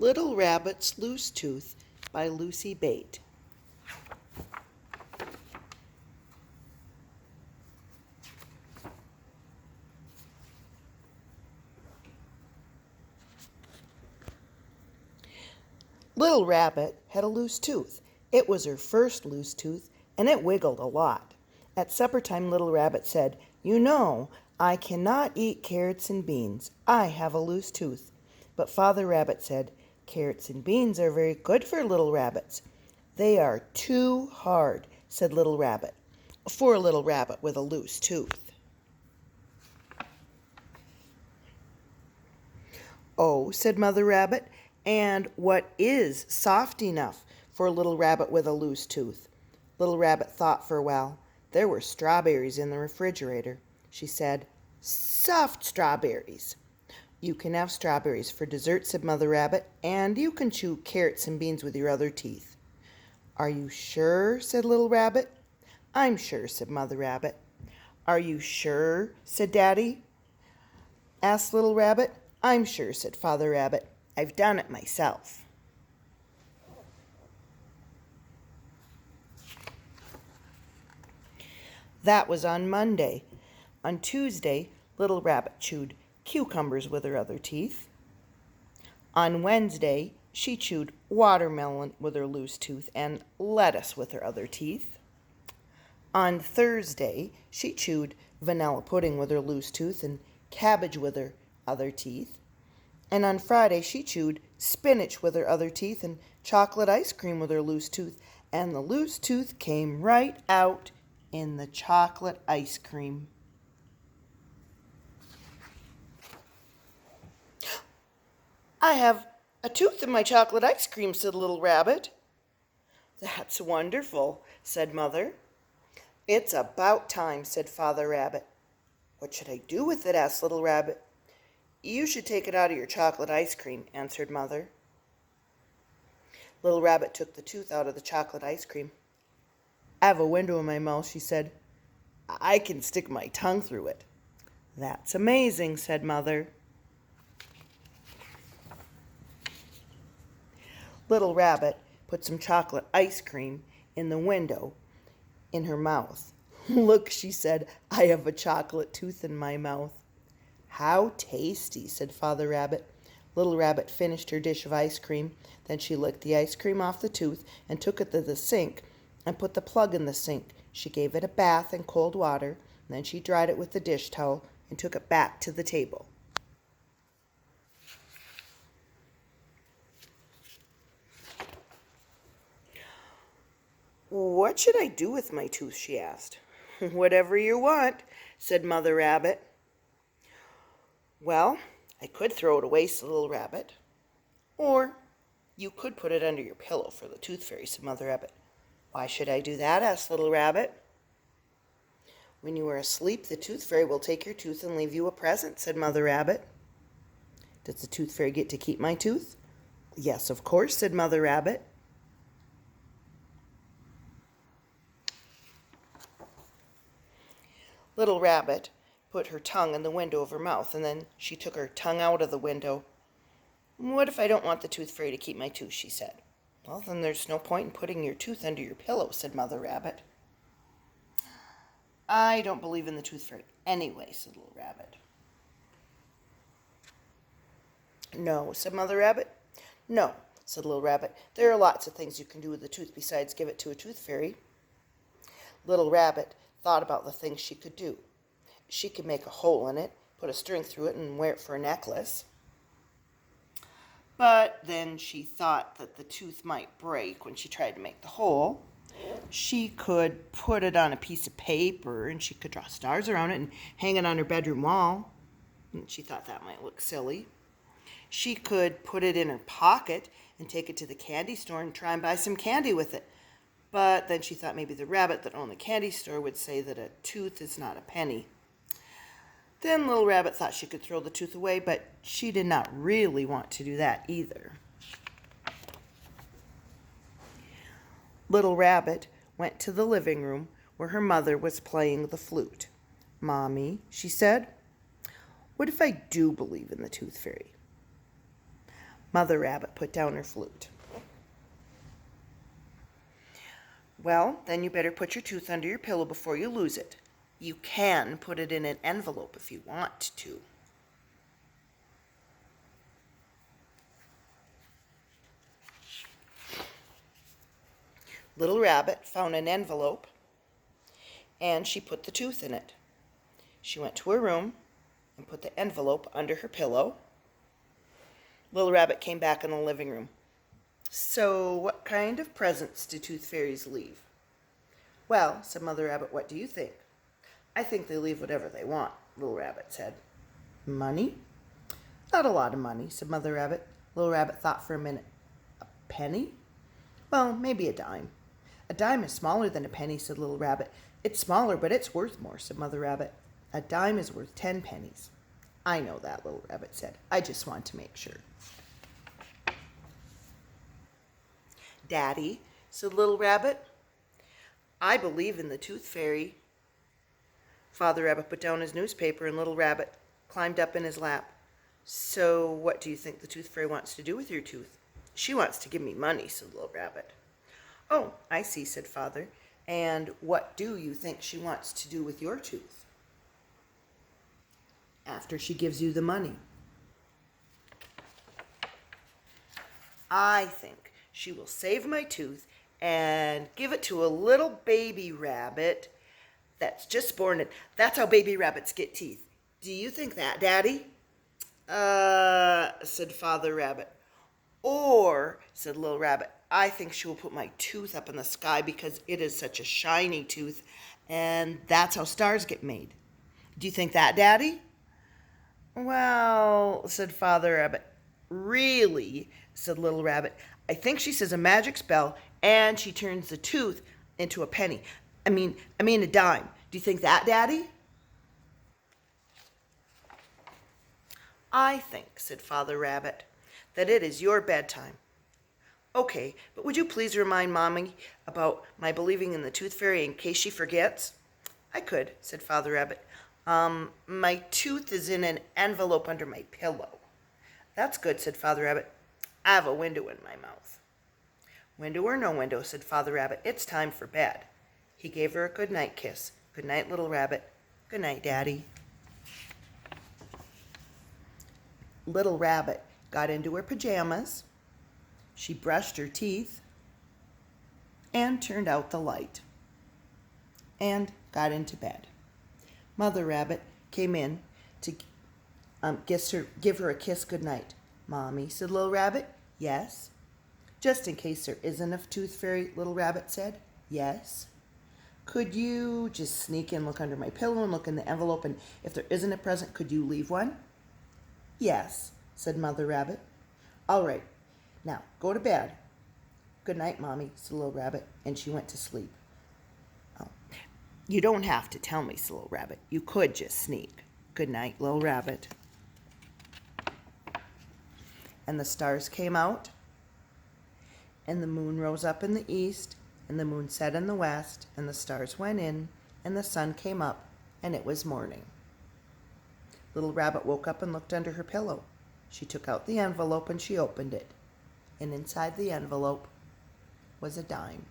Little Rabbit's Loose Tooth by Lucy Bate. Little Rabbit had a loose tooth. It was her first loose tooth, and it wiggled a lot. At supper time, Little Rabbit said, "You know, I cannot eat carrots and beans. I have a loose tooth." But Father Rabbit said, "Carrots and beans are very good for little rabbits." "They are too hard," said Little Rabbit, for a little rabbit with a loose tooth. "Oh," said Mother Rabbit, "and what is soft enough for a little rabbit with a loose tooth?" Little Rabbit thought for a while. There were strawberries in the refrigerator. She said, "Soft strawberries." "You can have strawberries for dessert," said Mother Rabbit, "and you can chew carrots and beans with your other teeth." "Are you sure?" said Little Rabbit. "I'm sure," said Mother Rabbit. "Are you sure?" said Daddy, asked Little Rabbit. "I'm sure," said Father Rabbit. "I've done it myself." That was on Monday. On Tuesday, Little Rabbit chewed cucumbers with her other teeth. On Wednesday, she chewed watermelon with her loose tooth and lettuce with her other teeth. On Thursday, she chewed vanilla pudding with her loose tooth and cabbage with her other teeth. And on Friday, she chewed spinach with her other teeth and chocolate ice cream with her loose tooth. And the loose tooth came right out in the chocolate ice cream. "I have a tooth in my chocolate ice cream," said Little Rabbit. "That's wonderful," said Mother. "It's about time," said Father Rabbit. "What should I do with it?" asked Little Rabbit. "You should take it out of your chocolate ice cream," answered Mother. Little Rabbit took the tooth out of the chocolate ice cream. "I have a window in my mouth," she said. "I can stick my tongue through it." "That's amazing," said Mother. Little Rabbit put some chocolate ice cream in the window in her mouth. "Look," she said, "I have a chocolate tooth in my mouth." "How tasty," said Father Rabbit. Little Rabbit finished her dish of ice cream. Then she licked the ice cream off the tooth and took it to the sink and put the plug in the sink. She gave it a bath in cold water, and then she dried it with the dish towel and took it back to the table. "What should I do with my tooth?" she asked. "Whatever you want," said Mother Rabbit. "Well, I could throw it away," said Little Rabbit. "Or you could put it under your pillow for the tooth fairy," said Mother Rabbit. "Why should I do that?" asked Little Rabbit. "When you are asleep, the tooth fairy will take your tooth and leave you a present," said Mother Rabbit. "Does the tooth fairy get to keep my tooth?" "Yes, of course," said Mother Rabbit. Little Rabbit put her tongue in the window of her mouth, and then she took her tongue out of the window. "What if I don't want the tooth fairy to keep my tooth?" she said. "Well, then there's no point in putting your tooth under your pillow," said Mother Rabbit. "I don't believe in the tooth fairy anyway," said Little Rabbit. "No," said Mother Rabbit. "No," said Little Rabbit. "There are lots of things you can do with a tooth besides give it to a tooth fairy." Little Rabbit thought about the things she could do. She could make a hole in it, put a string through it, and wear it for a necklace. But then she thought that the tooth might break when she tried to make the hole. She could put it on a piece of paper, and she could draw stars around it and hang it on her bedroom wall. And she thought that might look silly. She could put it in her pocket and take it to the candy store and try and buy some candy with it. But then she thought maybe the rabbit that owned the candy store would say that a tooth is not a penny. Then Little Rabbit thought she could throw the tooth away, but she did not really want to do that either. Little Rabbit went to the living room where her mother was playing the flute. "Mommy," she said, "what if I do believe in the tooth fairy?" Mother Rabbit put down her flute. Well, then you better put your tooth under your pillow before you lose it. You can put it in an envelope if you want to. Little Rabbit found an envelope and she put the tooth in it. She went to her room and put the envelope under her pillow. Little Rabbit came back in the living room. So, what kind of presents do tooth fairies leave? Well, said Mother Rabbit, what do you think? I think they leave whatever they want, Little Rabbit said. Money? Not a lot of money, said Mother Rabbit. Little Rabbit thought for a minute. A penny? Well, maybe a dime. A dime is smaller than a penny, said Little Rabbit. It's smaller, but it's worth more, said Mother Rabbit. A dime is worth 10 pennies. I know that, Little Rabbit said. I just want to make sure. Daddy, said Little Rabbit, I believe in the Tooth Fairy. Father Rabbit put down his newspaper and Little Rabbit climbed up in his lap. So what do you think the Tooth Fairy wants to do with your tooth? She wants to give me money, said Little Rabbit. Oh, I see, said Father. And what do you think she wants to do with your tooth? After she gives you the money. I think she will save my tooth and give it to a little baby rabbit that's just born. And that's how baby rabbits get teeth. Do you think that, Daddy? Said Father Rabbit. Or, said Little Rabbit, I think she will put my tooth up in the sky because it is such a shiny tooth, and that's how stars get made. Do you think that, Daddy? Well, said Father Rabbit. Really, said Little Rabbit, I think she says a magic spell and she turns the tooth into a penny. I mean a dime. Do you think that, Daddy? I think, said Father Rabbit, that it is your bedtime. Okay, but would you please remind Mommy about my believing in the Tooth Fairy in case she forgets? I could, said Father Rabbit. My tooth is in an envelope under my pillow. That's good, said Father Rabbit. I have a window in my mouth. Window or no window, said Father Rabbit, it's time for bed. He gave her a good night kiss. Good night, Little Rabbit. Good night, Daddy. Little Rabbit got into her pajamas. She brushed her teeth and turned out the light and got into bed. Mother Rabbit came in to give her a kiss goodnight. Mommy, said Little Rabbit. Yes. Just in case there isn't a Tooth Fairy, Little Rabbit said. Yes. Could you just sneak in, look under my pillow and look in the envelope, and if there isn't a present, could you leave one? Yes, said Mother Rabbit. All right. Now, go to bed. Good night, Mommy, said Little Rabbit, and she went to sleep. Oh, you don't have to tell me, said Little Rabbit. You could just sneak. Good night, Little Rabbit. And the stars came out, and the moon rose up in the east, and the moon set in the west, and the stars went in, and the sun came up, and it was morning. Little Rabbit woke up and looked under her pillow. She took out the envelope and she opened it. And inside the envelope was a dime.